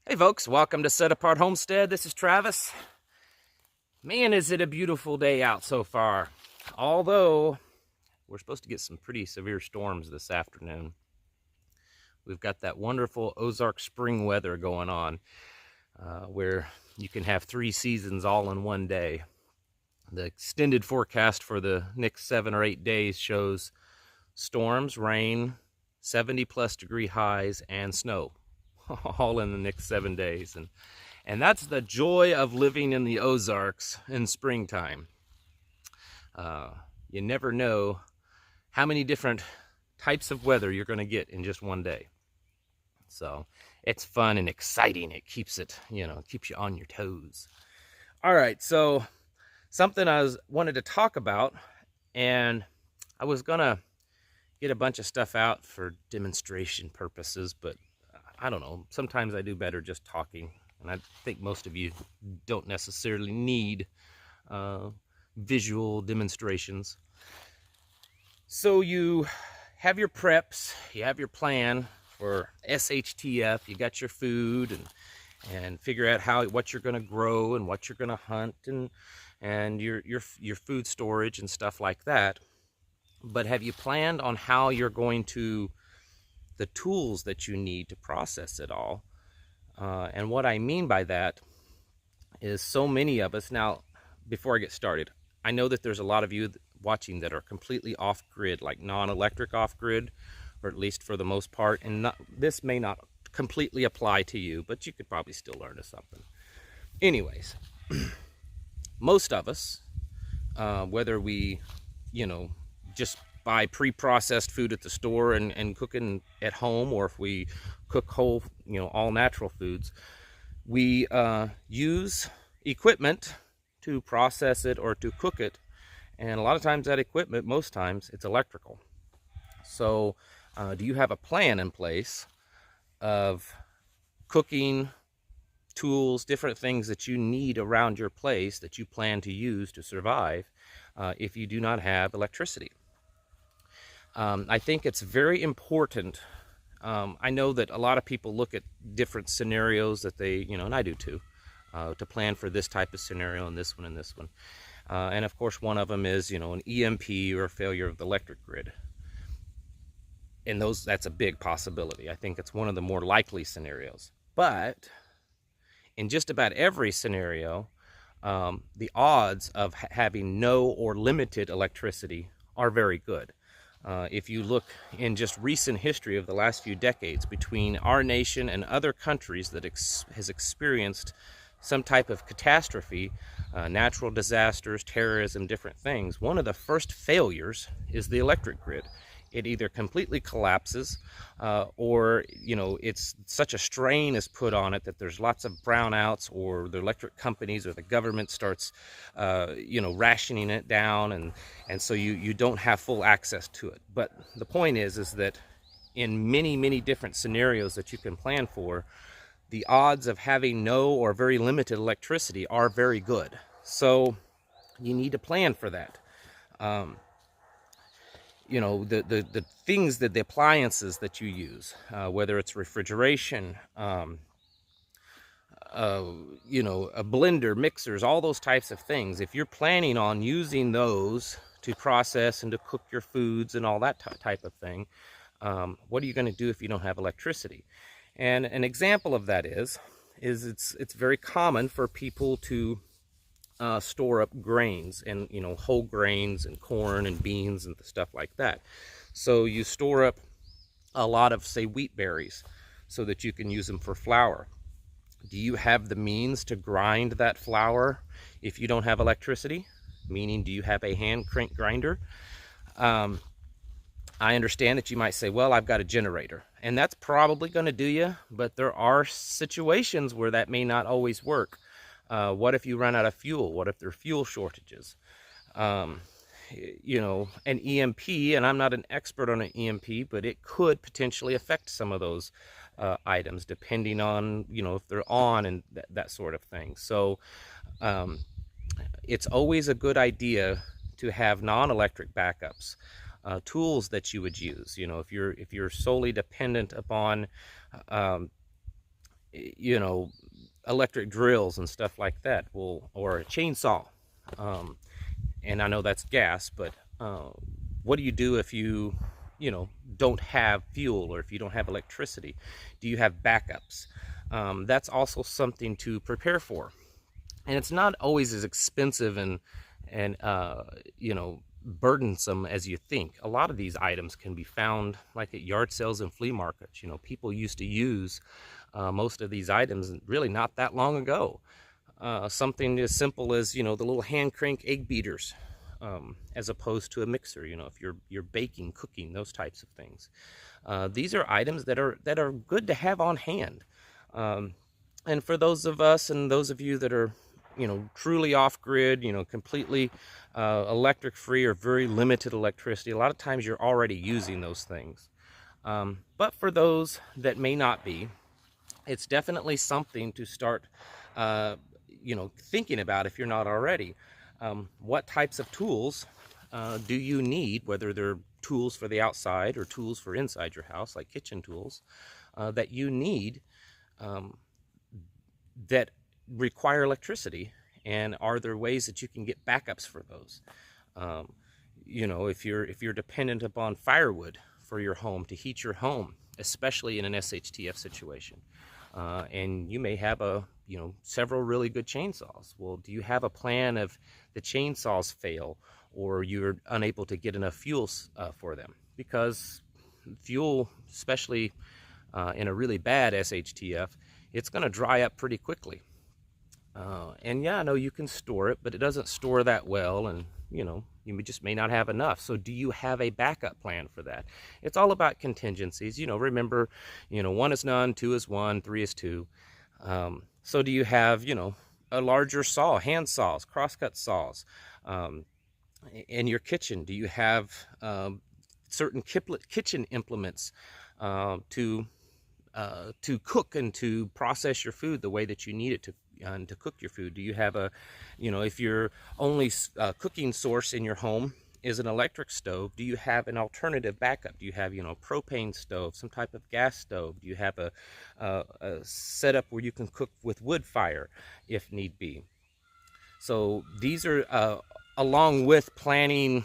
Hey folks, welcome to Set Apart Homestead. This is Travis. Man, is it a beautiful day out so far. Although, we're supposed to get some pretty severe storms this afternoon. We've got that wonderful Ozark spring weather going on, where you can have 3 seasons all in one day. The extended forecast for the next 7 or 8 days shows storms, rain, 70+ degree highs, and snow. All in the next 7 days. And that's the joy of living in the Ozarks in springtime. You never know how many different types of weather you're going to get in just one day. So it's fun and exciting. It keeps it, keeps you on your toes. All right, so something wanted to talk about, and I was going to get a bunch of stuff out for demonstration purposes, but I don't know, sometimes I do better just talking, and I think most of you don't necessarily need visual demonstrations. So you have your preps, you have your plan for SHTF, you got your food, and figure out what you're going to grow and what you're going to hunt, and your food storage and stuff like that. But have you planned on how you're going to the tools that you need to process it all? And what I mean by that is so many of us, now, before I get started, I know that there's a lot of you watching that are completely off-grid, like non-electric off-grid, or at least for the most part, and this may not completely apply to you, but you could probably still learn something. Anyways, most of us, whether we, just buy pre-processed food at the store and cooking at home, or if we cook whole, all natural foods, we use equipment to process it or to cook it. And a lot of times that equipment, most times, it's electrical. So do you have a plan in place of cooking tools, different things that you need around your place that you plan to use to survive if you do not have electricity? I think it's very important. I know that a lot of people look at different scenarios that they, and I do too, to plan for this type of scenario and this one and this one. And of course, one of them is, an EMP or a failure of the electric grid. And that's a big possibility. I think it's one of the more likely scenarios. But in just about every scenario, the odds of having no or limited electricity are very good. If you look in just recent history of the last few decades between our nation and other countries that has experienced some type of catastrophe, natural disasters, terrorism, different things, one of the first failures is the electric grid. It either completely collapses or, it's such a strain is put on it that there's lots of brownouts, or the electric companies or the government starts, rationing it down. And so you don't have full access to it. But the point is that in many, many different scenarios that you can plan for, the odds of having no or very limited electricity are very good. So you need to plan for that. The things the appliances that you use, whether it's refrigeration, a blender, mixers, all those types of things. If you're planning on using those to process and to cook your foods and all that type of thing, what are you going to do if you don't have electricity? And an example of that is it's very common for people to store up grains and whole grains and corn and beans and stuff like that. So you store up a lot of, say, wheat berries so that you can use them for flour. Do you have the means to grind that flour if you don't have electricity? Meaning, do you have a hand crank grinder? I understand that you might say, well, I've got a generator, and that's probably going to do you, but there are situations where that may not always work. What if you run out of fuel? What if there are fuel shortages? An EMP, and I'm not an expert on an EMP, but it could potentially affect some of those items depending on, if they're on and that sort of thing. So it's always a good idea to have non-electric backups. Tools that you would use, if you're solely dependent upon you know, electric drills and stuff like that will, or a chainsaw. And I know that's gas, but what do you do if you don't have fuel, or if you don't have electricity? Do you have backups? That's also something to prepare for. And it's not always as expensive and burdensome as you think. A lot of these items can be found like at yard sales and flea markets. People used to use most of these items really not that long ago. Something as simple as the little hand crank egg beaters, as opposed to a mixer. If you're baking, cooking, those types of things. These are items that are good to have on hand. And for those of us and those of you that are truly off grid, completely electric free or very limited electricity, a lot of times you're already using those things. But for those that may not be, it's definitely something to start thinking about if you're not already. What types of tools do you need, whether they're tools for the outside or tools for inside your house, like kitchen tools, that you need that require electricity, and are there ways that you can get backups for those? If you're dependent upon firewood for your home to heat your home, especially in an SHTF situation, and you may have several really good chainsaws. Well, do you have a plan if the chainsaws fail or you're unable to get enough fuel for them? Because fuel, especially in a really bad SHTF, it's going to dry up pretty quickly. And yeah, I know you can store it, but it doesn't store that well, and you just may not have enough. So do you have a backup plan for that? It's all about contingencies. Remember, 1 is none, 2 is 1, 3 is 2. So do you have, a larger saw, hand saws, crosscut saws? In your kitchen, do you have certain kitchen implements to cook and to process your food the way that you need it to cook your food? Do you have if your only cooking source in your home is an electric stove, do you have an alternative backup? Do you have propane stove, some type of gas stove? Do you have a setup where you can cook with wood fire if need be? So these are along with planning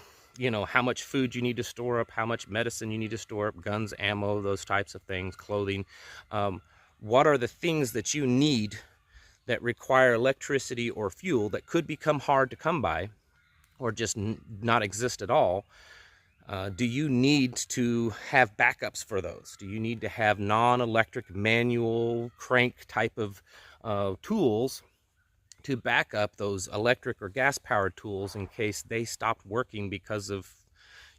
how much food you need to store up, how much medicine you need to store up, guns, ammo, those types of things, clothing. What are the things that you need that require electricity or fuel that could become hard to come by, or just not exist at all? Do you need to have backups for those? Do you need to have non-electric manual crank type of tools to back up those electric or gas powered tools in case they stopped working because of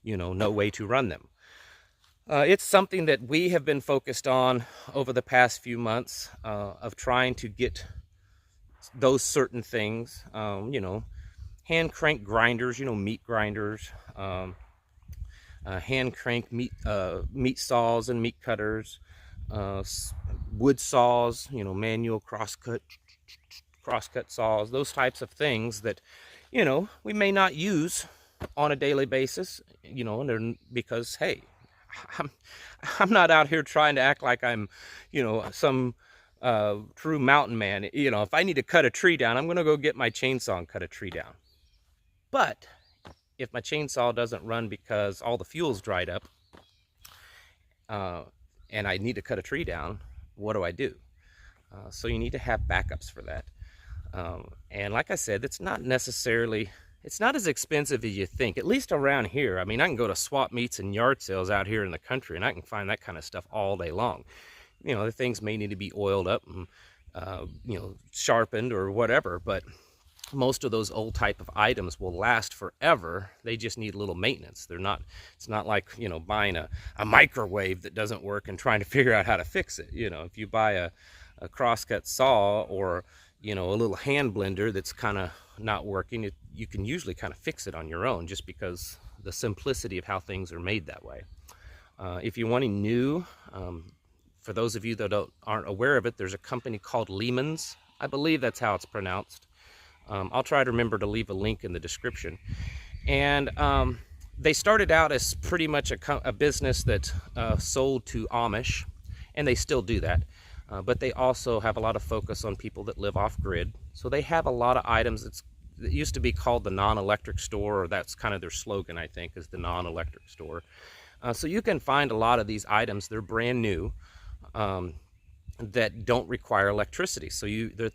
no way to run them? It's something that we have been focused on over the past few months, of trying to get those certain things. Hand crank grinders, meat grinders, hand crank meat saws and meat cutters, wood saws, manual crosscut saws, those types of things that we may not use on a daily basis, because hey, I'm not out here trying to act like I'm some true mountain man. If I need to cut a tree down, I'm gonna go get my chainsaw and cut a tree down. But if my chainsaw doesn't run because all the fuel's dried up, and I need to cut a tree down, what do? So you need to have backups for that. And like I said, it's not as expensive as you think, at least around here. I mean, I can go to swap meets and yard sales out here in the country, and I can find that kind of stuff all day long. The things may need to be oiled up and, sharpened or whatever, but most of those old type of items will last forever. They just need a little maintenance. It's not like, buying a microwave that doesn't work and trying to figure out how to fix it. If you buy a crosscut saw, or, a little hand blender that's kind of not working, you can usually kind of fix it on your own, just because the simplicity of how things are made that way. If you're wanting new, for those of you that aren't aware of it, there's a company called Lehman's. I believe that's how it's pronounced. I'll try to remember to leave a link in the description. And they started out as pretty much a business that sold to Amish, and they still do that. but they also have a lot of focus on people that live off-grid. So they have a lot of items. It used to be called the non-electric store, or that's kind of their slogan, I think, is the non-electric store. So you can find a lot of these items. They're brand new, that don't require electricity. So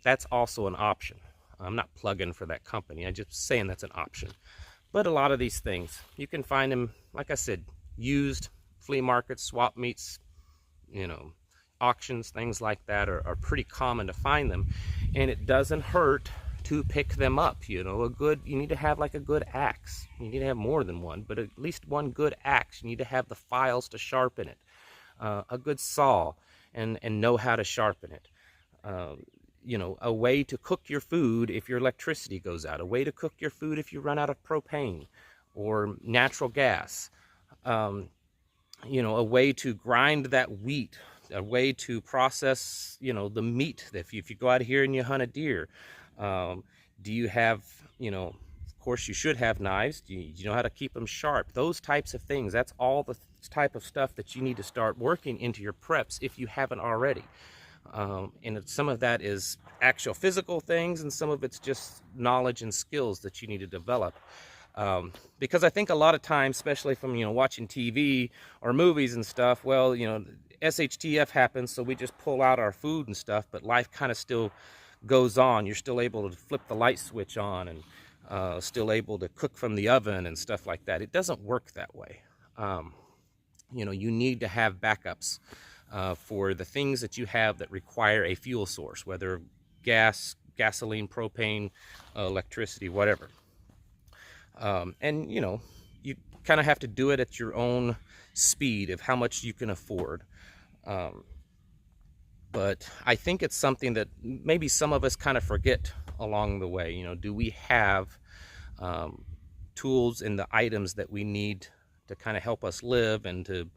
that's also an option. I'm not plugging for that company. I'm just saying that's an option. But a lot of these things, you can find them, like I said, used, flea markets, swap meets, auctions, things like that are pretty common to find them. And it doesn't hurt to pick them up. You need to have like a good axe. You need to have more than one, but at least one good axe. You need to have the files to sharpen it. A good saw, and know how to sharpen it. A way to cook your food if your electricity goes out. A way to cook your food if you run out of propane or natural gas. A way to grind that wheat. A way to process, the meat. If you go out here and you hunt a deer, do you have, of course you should have knives. Do you know how to keep them sharp? Those types of things. That's all the type of stuff that you need to start working into your preps if you haven't already. And some of that is actual physical things, and some of it's just knowledge and skills that you need to develop. Because I think a lot of times, especially from watching TV or movies and stuff, well, SHTF happens, so we just pull out our food and stuff, but life kind of still goes on. You're still able to flip the light switch on, and still able to cook from the oven and stuff like that. It doesn't work that way. You need to have backups for the things that you have that require a fuel source, whether gas, gasoline, propane, electricity, whatever. And you kind of have to do it at your own speed of how much you can afford. But I think it's something that maybe some of us kind of forget along the way. Do we have tools and the items that we need to kind of help us live and to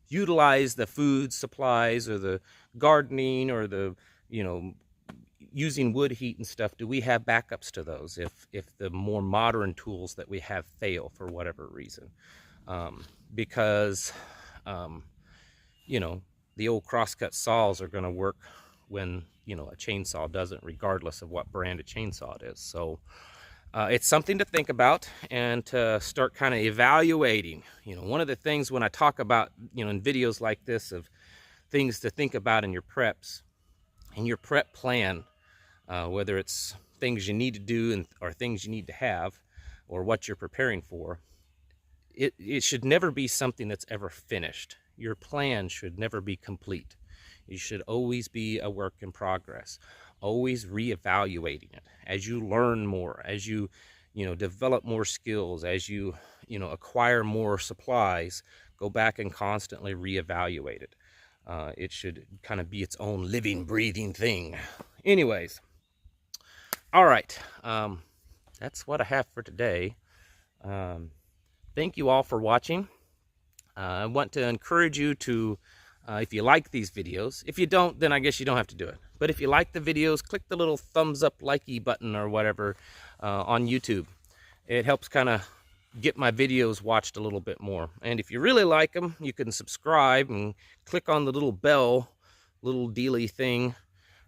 utilize the food supplies or the gardening or the, using wood heat and stuff? Do we have backups to those if the more modern tools that we have fail for whatever reason? Because, the old crosscut saws are going to work when, a chainsaw doesn't, regardless of what brand of chainsaw it is. So it's something to think about and to start kind of evaluating. One of the things when I talk about, in videos like this of things to think about in your preps, and your prep plan, whether it's things you need to do or things you need to have, or what you're preparing for, it should never be something that's ever finished. Your plan should never be complete. You should always be a work in progress, always reevaluating it as you learn more, as you develop more skills, as you acquire more supplies. Go back and constantly reevaluate it. It should kind of be its own living, breathing thing. Anyways, all right, that's what I have for today. Thank you all for watching. I want to encourage you to, if you like these videos, if you don't, then I guess you don't have to do it. But if you like the videos, click the little thumbs up, likey button or whatever on YouTube. It helps kind of get my videos watched a little bit more. And if you really like them, you can subscribe and click on the little bell, little dealy thing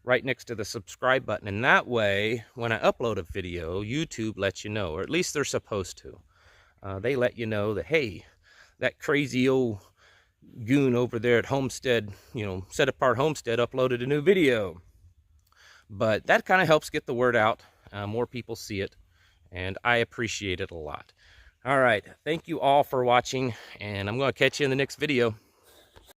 right next to the subscribe button. And that way, when I upload a video, YouTube lets you know, or at least they're supposed to. They let you know that, hey, that crazy old goon over there at Homestead, Set Apart Homestead, uploaded a new video. But that kind of helps get the word out. More people see it, and I appreciate it a lot. All right, thank you all for watching, and I'm going to catch you in the next video.